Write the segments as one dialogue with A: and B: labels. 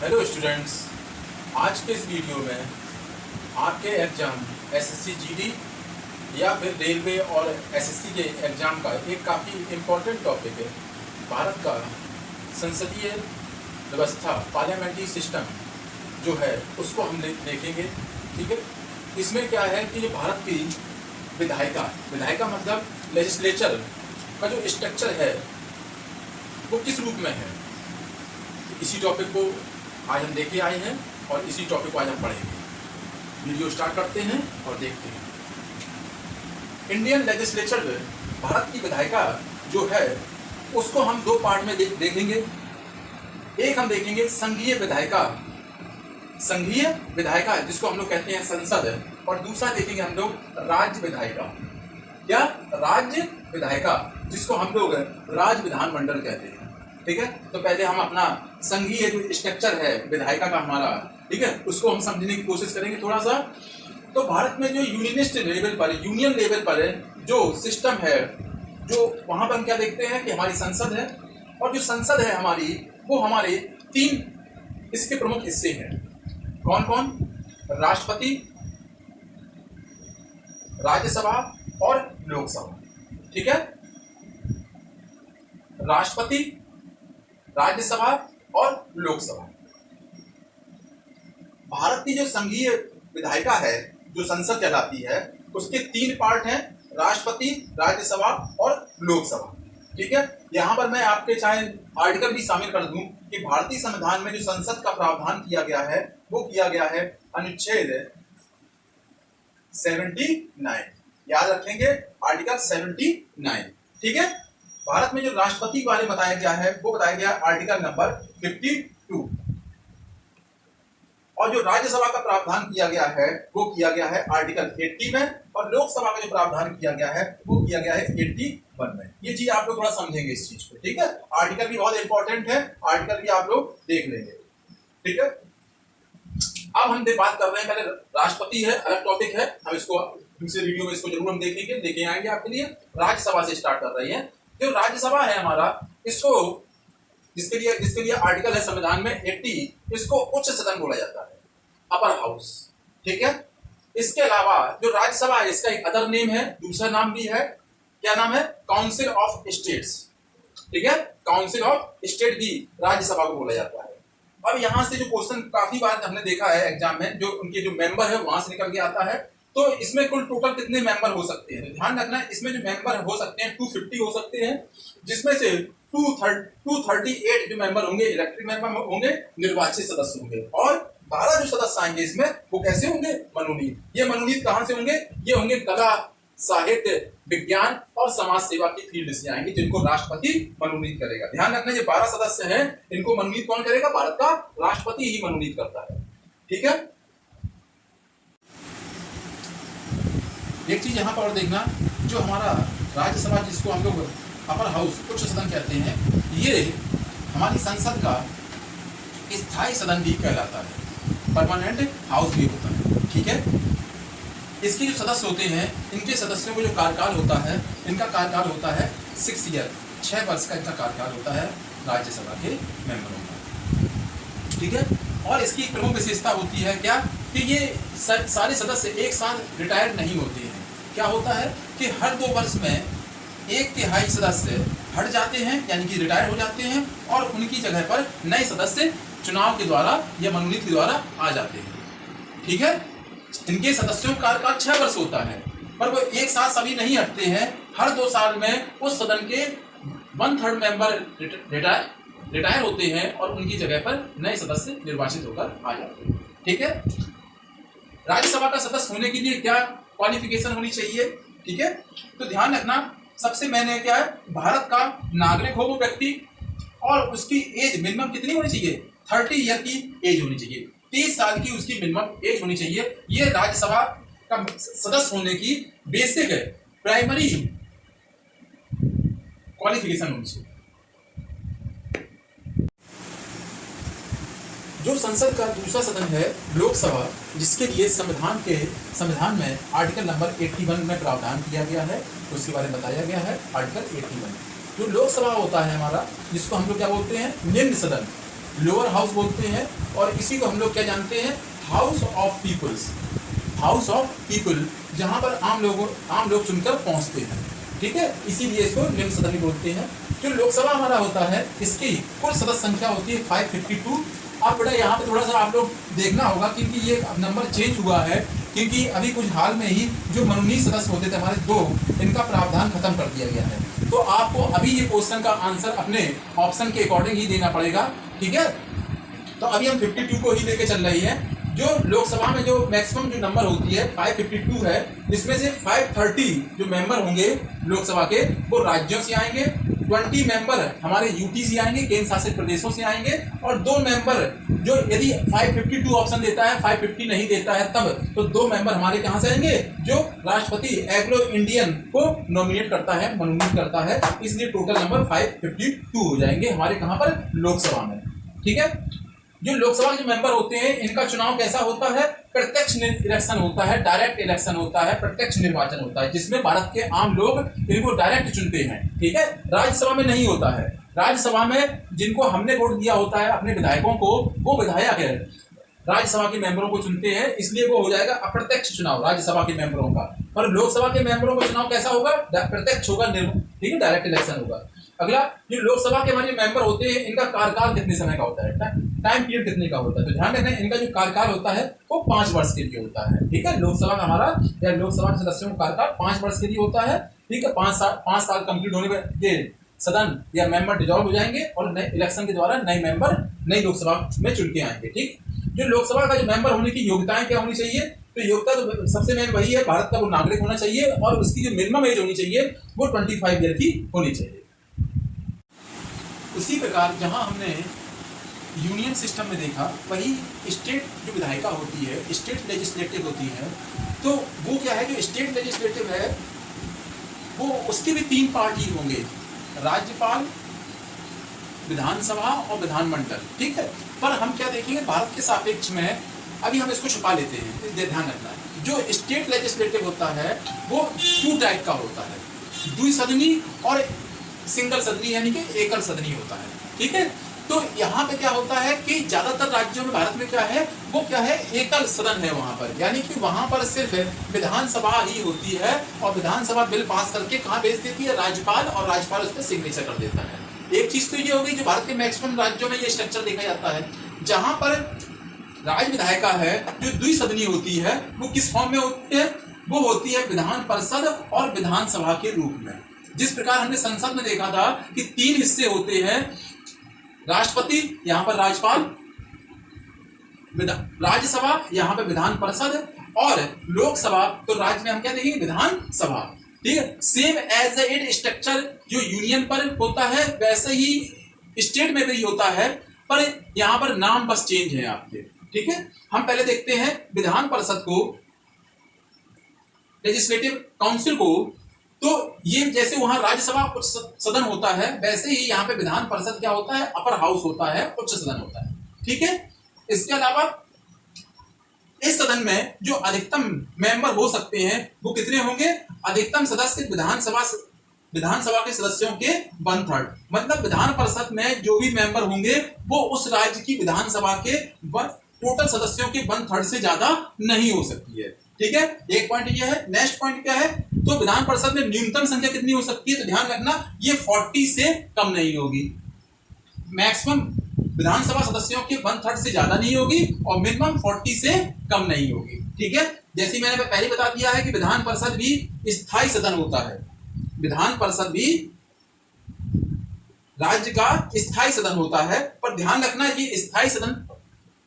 A: Hello students, आज के इस वीडियो में आपके एग्ज़ाम एसएससी जीडी या फिर रेलवे और एसएससी के एग्ज़ाम का एक काफ़ी इम्पोर्टेंट टॉपिक है। भारत का संसदीय व्यवस्था, पार्लियामेंट्री सिस्टम जो है उसको हम देखेंगे। ठीक है, इसमें क्या है कि जो भारत की विधायिका मतलब लेजिस्लेचर का जो स्ट्रक्चर है वो किस रूप में है, इसी टॉपिक को आज हम देखे आए हैं और इसी टॉपिक को आज हम पढ़ेंगे। वीडियो स्टार्ट करते हैं और देखते हैं। इंडियन लेजिस्लेचर में भारत की विधायिका जो है उसको हम दो पार्ट में देखेंगे। एक हम देखेंगे संघीय विधायिका जिसको हम लोग कहते हैं संसद, और दूसरा देखेंगे हम लोग राज्य विधायिका। क्या? राज्य विधायिका, जिसको हम लोग राज्य विधानमंडल कहते हैं। ठीक है, तो पहले हम अपना संघीय जो स्ट्रक्चर है विधायिका का हमारा, ठीक है, उसको हम समझने की कोशिश करेंगे थोड़ा सा। तो भारत में जो यूनियन लेवल पर जो सिस्टम है, जो वहां पर हम क्या देखते हैं कि हमारी संसद है, और जो संसद है हमारी वो हमारे तीन इसके प्रमुख हिस्से हैं। कौन कौन? राष्ट्रपति, राज्यसभा और लोकसभा। ठीक है, राष्ट्रपति, राज्यसभा और लोकसभा। भारत की जो संघीय विधायिका है, जो संसद कहलाती है, उसके तीन पार्ट हैं, राष्ट्रपति, राज्यसभा और लोकसभा। ठीक है, यहां पर मैं आपके चाहे आर्टिकल भी शामिल कर दूं कि भारतीय संविधान में जो संसद का प्रावधान किया गया है वो किया गया है अनुच्छेद 79। याद रखेंगे, आर्टिकल 79। ठीक है, भारत में जो राष्ट्रपति के बारे में बताया गया है वो बताया गया आर्टिकल नंबर 52, और जो राज्यसभा का प्रावधान किया गया है वो किया गया है आर्टिकल 80 में, और लोकसभा का जो प्रावधान किया गया है वो किया गया है 81 में। ये चीज आप लोग थोड़ा समझेंगे इस चीज को। ठीक है, आर्टिकल भी बहुत इंपॉर्टेंट है, आर्टिकल भी आप लोग देख लेंगे। ठीक है, अब हम बात कर रहे हैं, पहले राष्ट्रपति है, अलग टॉपिक है, हम इसको दूसरे वीडियो में इसको जरूर हम देखेंगे, लेके आएंगे आपके लिए। राज्यसभा से स्टार्ट कर रही है। जो राज्यसभा है हमारा, इसको जिसके लिए आर्टिकल है संविधान में 80, इसको उच्च सदन बोला जाता है, अपर हाउस। ठीक है, इसके अलावा जो राज्यसभा है इसका एक अदर नेम है, दूसरा नाम भी है। क्या नाम है? Council of states. ठीक है, काउंसिल ऑफ स्टेट भी राज्यसभा को बोला जाता है। अब यहां से जो क्वेश्चन काफी बार हमने देखा है एग्जाम में, जो उनके जो मेंबर है वहां से निकल के आता है, तो इसमें कुल टोटल कितने मेंबर हो सकते हैं? तो ध्यान रखना है, इसमें जो मेंबर हो सकते हैं 250 हो सकते हैं, जिसमें से 238 जो मेंबर होंगे इलेक्टेड मेंबर होंगे, निर्वाचित सदस्य होंगे, और 12 जो सदस्य आएंगे इसमें वो कैसे होंगे? मनोनीत। ये मनोनीत कहां से होंगे? ये होंगे कला, साहित्य, विज्ञान और समाज सेवा की फील्ड से आएंगे, जिनको राष्ट्रपति मनोनीत करेगा। ध्यान रखना, ये 12 सदस्य हैं, इनको मनोनीत कौन करेगा? भारत का राष्ट्रपति ही मनोनीत करता है। ठीक है, एक चीज यहां पर और देखना, जो हमारा राज्यसभा जिसको हम लोग अपर हाउस, उच्च सदन कहते हैं, ये हमारी संसद का स्थायी सदन भी कहलाता है, परमानेंट हाउस भी होता है। ठीक है, इसके जो सदस्य होते हैं, इनके सदस्यों को जो कार्यकाल होता है, इनका कार्यकाल होता है 6 ईयर, 6 वर्ष का इनका कार्यकाल होता है राज्यसभा के मेंबरों का। ठीक है, और इसकी प्रमुख विशेषता होती है क्या? कि ये सारे सदस्य एक साथ रिटायर नहीं होते हैं। क्या होता है कि हर 2 वर्ष में 1/3 सदस्य हट जाते हैं, यानी कि रिटायर हो जाते हैं, और उनकी जगह पर नए सदस्य चुनाव के द्वारा या मनोनीत के द्वारा आ जाते हैं। ठीक है, इनके सदस्यों का कार्यकाल 6 वर्ष होता है, पर वो एक साथ सभी नहीं हटते हैं। हर 2 साल में उस सदन के 1/3 मेंबर रिटायर होते हैं, और उनकी जगह पर नए सदस्य निर्वाचित होकर आ जाते हैं। ठीक है, राज्यसभा का सदस्य होने के लिए क्या क्वालिफिकेशन होनी चाहिए? ठीक है, तो ध्यान रखना, सबसे मैंने क्या है, भारत का नागरिक हो वो व्यक्ति, और उसकी एज मिनिमम कितनी होनी चाहिए? 30 ईयर की एज होनी चाहिए, 30 साल की उसकी मिनिमम एज होनी चाहिए। ये राज्यसभा का सदस्य होने की बेसिक प्राइमरी क्वालिफिकेशन होनी चाहिए। जो संसद का दूसरा सदन है लोकसभा, जिसके लिए संविधान में आर्टिकल नंबर 81 में प्रावधान किया गया है, उसके बारे में बताया गया है आर्टिकल 81। जो लोकसभा होता है हमारा, जिसको हम लोग क्या बोलते हैं? निम्न सदन। लोअर हाउस बोलते हैं, और इसी को हम लोग क्या जानते हैं, house of peoples, house of people, जहां पर आम लोग चुनकर पहुंचते हैं। ठीक है, इसीलिए इसको निम्न सदन भी बोलते हैं। जो लोकसभा हमारा होता है, इसकी कुल सदस्य संख्या होती है 552। अब बेटा यहाँ पे थोड़ा सा आप लोग देखना होगा, क्योंकि ये नंबर चेंज हुआ है, क्योंकि अभी कुछ हाल में ही जो मनोनीत सदस्य होते थे हमारे 2, इनका प्रावधान खत्म कर दिया गया है। तो आपको अभी ये क्वेश्चन का आंसर अपने ऑप्शन के अकॉर्डिंग ही देना पड़ेगा। ठीक है, तो अभी हम 52 को ही लेके चल रही है। जो लोकसभा में जो मैक्सिमम जो नंबर होती है 552 है, इसमें से 530 जो मेंबर होंगे लोकसभा के, वो राज्यों से आएंगे, 20 मेंबर हमारे यूटी से आएंगे, केंद्र शासित प्रदेशों से आएंगे, और 2 मेंबर जो यदि 552 ऑप्शन देता है, 550 नहीं देता है तब, तो 2 मेंबर हमारे कहाँ से आएंगे, जो राष्ट्रपति एग्लो इंडियन को नॉमिनेट करता है, मनोनीत करता है। इसलिए टोटल नंबर 552 हो जाएंगे हमारे कहाँ पर, लोकसभा में। ठीक है, जो लोकसभा के मेंबर होते हैं, इनका चुनाव कैसा होता है, प्रत्यक्ष इलेक्शन होता है, डायरेक्ट इलेक्शन होता है, प्रत्यक्ष निर्वाचन होता है, जिसमें भारत के आम लोग इनको डायरेक्ट चुनते हैं। ठीक है, राज्यसभा में नहीं होता है। राज्यसभा में जिनको हमने वोट दिया होता है अपने विधायकों को, वो विधायक है, राज्यसभा के मेंबरों को चुनते हैं, इसलिए वो हो जाएगा अप्रत्यक्ष चुनाव राज्यसभा के मेंबरों का। पर लोकसभा के मेंबरों का चुनाव कैसा होगा, प्रत्यक्ष होगा, ठीक है, डायरेक्ट इलेक्शन होगा। अगला, जो लोकसभा के हमारे मेंबर होते हैं, इनका कार्यकाल कितने समय का होता है, टाइम पीरियड कितने का होता है, तो ध्यान रखना इनका जो कार्यकाल होता है वो 5 वर्ष के लिए होता है। ठीक है, लोकसभा का हमारा या लोकसभा के सदस्यों का कार्यकाल 5 वर्ष के लिए होता है। ठीक है, 5 साल कंप्लीट होने पर ये सदन या मेंबर डिजॉल्व हो जाएंगे और नए इलेक्शन के द्वारा नए मेंबर नई लोकसभा में चुन के आएंगे। ठीक, जो लोकसभा का जो मेंबर होने की योग्यताएं क्या होनी चाहिए, तो योग्यता तो सबसे मेन वही है, भारत का वो नागरिक होना चाहिए, और उसकी जो मिनिमम एज होनी चाहिए वो 25 ईयर की होनी चाहिए। उसी प्रकार जहां हमने यूनियन सिस्टम में देखा, वही स्टेट जो विधायिका होती है, स्टेट लेजिस्लेटिव होती है, तो वो क्या है, जो स्टेट लेजिस्लेटिव है वो उसके भी 3 पार्ट ही होंगे, राज्यपाल, विधानसभा और विधानमंडल। ठीक है, पर हम क्या देखेंगे भारत के सापेक्ष में, अभी हम इसको छुपा लेते हैं, इसलिए ध्यान रखना है। जो स्टेट लेजिस्लेटिव होता है वो 2 टाइप का होता है, द्विसदनी और सिंगल सदनी, यानी कि एकल सदनी होता है। ठीक है, तो यहाँ पे क्या होता है कि ज्यादातर राज्यों में भारत में क्या है, वो क्या है, एकल सदन है वहां पर, यानी कि वहां पर सिर्फ विधानसभा ही होती है, और विधानसभा बिल पास करके कहाँ भेज देती है, राज्यपाल, और राज्यपाल उस पर सिग्नेचर कर देता है। एक चीज तो ये होगी, जो भारत के मैक्सिमम राज्यों में ये स्ट्रक्चर देखा जाता है, जहां पर राज्य विधायिका है जो द्विसदनी होती है, वो किस फॉर्म में होती है, वो होती है विधान परिषद और विधानसभा के रूप में। जिस प्रकार हमने संसद में देखा था कि 3 हिस्से होते हैं, राष्ट्रपति, यहाँ पर राज्यपाल, राज्यसभा, यहाँ पर विधान परिषद, और लोकसभा, तो राज्य में हम क्या देखेंगे, विधानसभा। ठीक है, सेम एज इट स्ट्रक्चर जो यूनियन पर होता है वैसे ही स्टेट में भी होता है, पर यहाँ पर नाम बस चेंज है आपके। ठीक है, हम पहले देखते हैं विधान परिषद को, लेजिस्लेटिव काउंसिल को, तो ये जैसे वहां राज्यसभा उच्च सदन होता है, वैसे ही यहाँ पे विधान परिषद क्या होता है, अपर हाउस होता है, उच्च सदन होता है। ठीक है, इसके अलावा इस सदन में जो अधिकतम मेंबर हो सकते हैं वो कितने होंगे, अधिकतम सदस्य विधानसभा के सदस्यों के 1/3, मतलब विधान परिषद में जो भी मेंबर होंगे वो उस राज्य की विधानसभा के टोटल सदस्यों के 1/3 से ज्यादा नहीं हो सकती है। ठीक है, एक पॉइंट ये है। नेक्स्ट पॉइंट क्या है, तो विधान परिषद में न्यूनतम संख्या कितनी हो सकती है, तो ध्यान रखना ये 40 से कम नहीं होगी, मैक्सिमम विधानसभा सदस्यों के 1/3 से ज्यादा नहीं होगी, और मिनिमम 40 से कम नहीं होगी। ठीक है, जैसे मैंने पहले बता दिया है कि विधान परिषद भी स्थायी सदन होता है, विधान परिषद भी राज्य का स्थायी सदन होता है, पर ध्यान रखना ये स्थायी सदन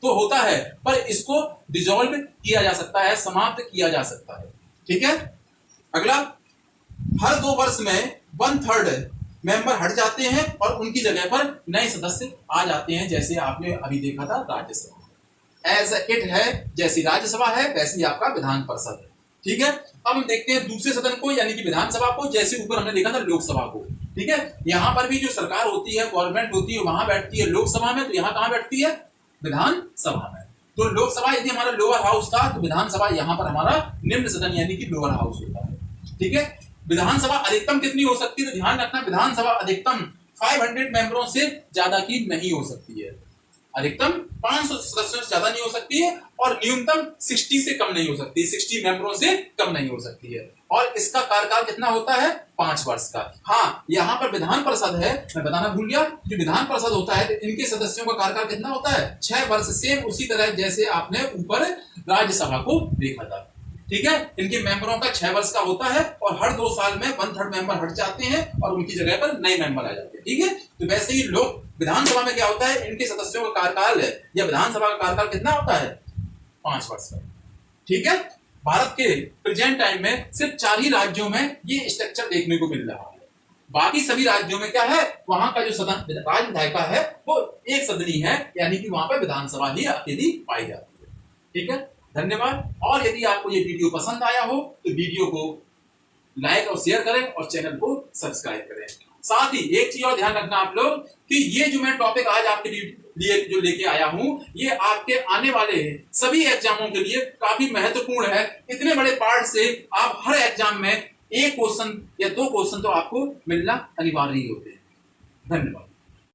A: तो होता है, पर इसको डिसॉल्व किया जा सकता है, समाप्त किया जा सकता है। ठीक है, अगला, हर 2 वर्ष में 1/3 मेंबर हट जाते हैं और उनकी जगह पर नए सदस्य आ जाते हैं, जैसे आपने अभी देखा था राज्यसभा एज इट है, जैसी राज्यसभा है वैसी आपका विधान परिषद है। ठीक है, अब हम देखते हैं दूसरे सदन को, यानी कि विधानसभा को, जैसे ऊपर हमने देखा था लोकसभा को। ठीक है, यहाँ पर भी जो सरकार होती है, गवर्नमेंट होती है, वहां बैठती है लोकसभा में, तो यहाँ कहाँ बैठती है, विधानसभा में। तो लोकसभा यदि हमारा लोअर हाउस था, तो विधानसभा यहाँ पर हमारा निम्न सदन यानी कि लोअर हाउस होता है। ठीक है, विधानसभा अधिकतम कितनी हो सकती है, तो ध्यान रखना विधानसभा अधिकतम 500 मेंबरों से ज्यादा की नहीं हो सकती है। अधिकतम 500 सदस्यों से ज्यादा नहीं हो सकती है और न्यूनतम 60 से कम नहीं हो सकती, 60 मेंबरों से कम नहीं हो सकती है। और इसका कार्यकाल कितना होता है? 5 वर्ष का। हाँ, यहाँ पर विधान परिषद है, मैं बताना भूल गया, जो विधान परिषद होता है तो इनके सदस्यों का कार्यकाल कितना होता है? 6 वर्ष, सेम उसी तरह जैसे आपने ऊपर राज्यसभा को देखा था। ठीक है, इनके मेंबरों का 6 वर्ष का होता है और हर 2 साल में 1/3 मेंबर हट जाते हैं और उनकी जगह पर नए मेंबर आ जाते हैं। ठीक है, तो वैसे ही लोग विधानसभा में क्या होता है, इनके सदस्यों का कार्यकाल है या विधानसभा का कार्यकाल कितना होता है? 5 वर्ष का। ठीक है, भारत के प्रेजेंट टाइम में सिर्फ 4 ही राज्यों में ये स्ट्रक्चर देखने को मिल रहा है। बाकी सभी राज्यों में क्या है, वहां का जो सदन राज्य विधायिका है वो एक सदनी है, यानी कि वहां पर विधानसभा ही अकेली पाई जाती है। ठीक है, धन्यवाद। और यदि आपको ये वीडियो पसंद आया हो तो वीडियो को लाइक और शेयर करें और चैनल को सब्सक्राइब करें। साथ ही एक चीज और ध्यान रखना आप लोग कि ये जो मैं टॉपिक आज आपके लिए जो लेके आया हूं, ये आपके आने वाले सभी एग्जामों के लिए काफी महत्वपूर्ण है। इतने बड़े पार्ट से आप हर एग्जाम में 1 क्वेश्चन या 2 क्वेश्चन तो आपको मिलना अनिवार्य ही होते हैं। धन्यवाद।